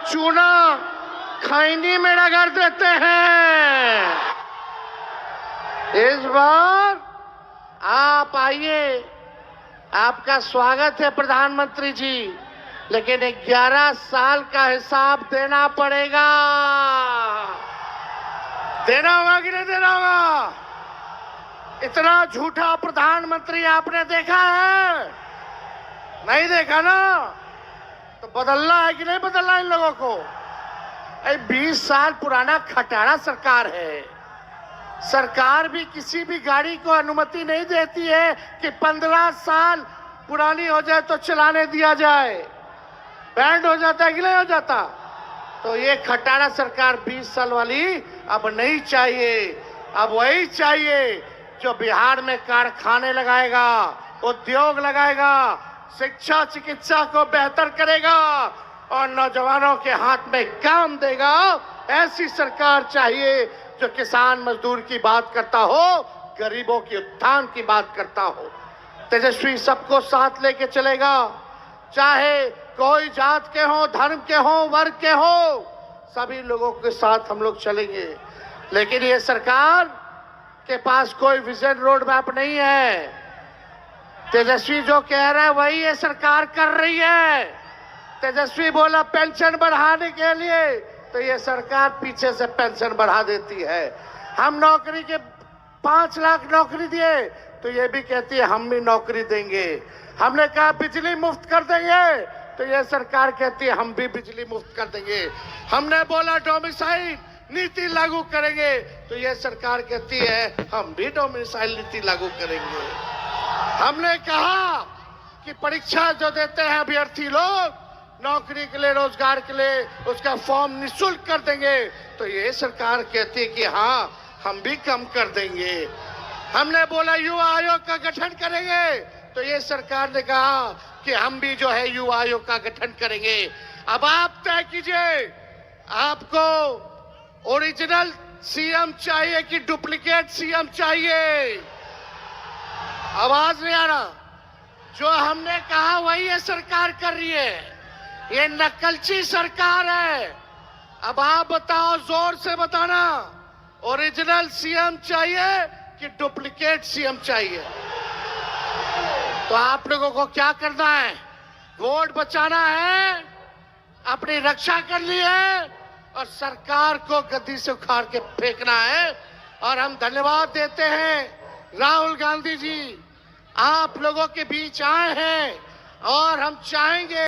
चूना खैनी में रगड़ देते हैं। इस बार आप आइए, आपका स्वागत है प्रधानमंत्री जी, लेकिन 11 साल का हिसाब देना पड़ेगा। देना होगा कि नहीं देना होगा? इतना झूठा प्रधानमंत्री आपने देखा है? नहीं देखा ना? तो बदलना है कि नहीं बदलना इन लोगों को? 20 साल पुराना खटारा सरकार है। सरकार भी किसी भी गाड़ी को अनुमति नहीं देती है कि 15 साल पुरानी हो जाए तो चलाने दिया जाए। बैंड हो जाता है कि नहीं हो जाता? तो ये खटारा सरकार 20 साल वाली अब नहीं चाहिए। अब वही चाहिए जो बिहार में कारखाने लगाएगा, उद्योग लगाएगा, शिक्षा चिकित्सा को बेहतर करेगा और नौजवानों के हाथ में काम देगा। ऐसी सरकार चाहिए जो किसान मजदूर की बात करता हो, गरीबों के उत्थान की बात करता हो। तेजस्वी सबको साथ लेके चलेगा, चाहे कोई जात के हो, धर्म के हो, वर्ग के हो, सभी लोगों के साथ हम लोग चलेंगे। लेकिन ये सरकार के पास कोई विजन रोड मैप नहीं है। तेजस्वी जो कह रहा है वही ये सरकार कर रही है। तेजस्वी बोला पेंशन बढ़ाने के लिए, तो ये सरकार पीछे से पेंशन बढ़ा देती है। हम नौकरी के 5 लाख नौकरी दिए, तो ये भी कहती है हम भी नौकरी देंगे। हमने कहा बिजली मुफ्त कर देंगे, तो ये सरकार कहती है हम भी बिजली मुफ्त कर देंगे। हमने बोला डोमिसाइल नीति लागू करेंगे, तो ये सरकार कहती है हम भी डोमिसाइल नीति लागू करेंगे। हमने कहा कि परीक्षा जो देते हैं अभ्यर्थी लोग नौकरी के लिए, रोजगार के लिए, उसका फॉर्म निःशुल्क कर देंगे, तो ये सरकार कहती है कि हाँ हम भी कम कर देंगे। हमने बोला युवा आयोग का गठन करेंगे, तो ये सरकार ने कहा कि हम भी जो है युवा आयोग का गठन करेंगे। अब आप तय कीजिए, आपको ओरिजिनल सीएम चाहिए कि डुप्लीकेट सीएम चाहिए? आवाज नहीं आ रहा। जो हमने कहा वही ये सरकार कर रही है। ये नकलची सरकार है। अब आप बताओ, जोर से बताना, ओरिजिनल सीएम चाहिए कि डुप्लीकेट सीएम चाहिए? तो आप लोगों को क्या करना है? वोट बचाना है, अपनी रक्षा करनी है और सरकार को गद्दी से उखाड़ के फेंकना है। और हम धन्यवाद देते हैं राहुल गांधी जी, आप लोगों के बीच आए हैं और हम चाहेंगे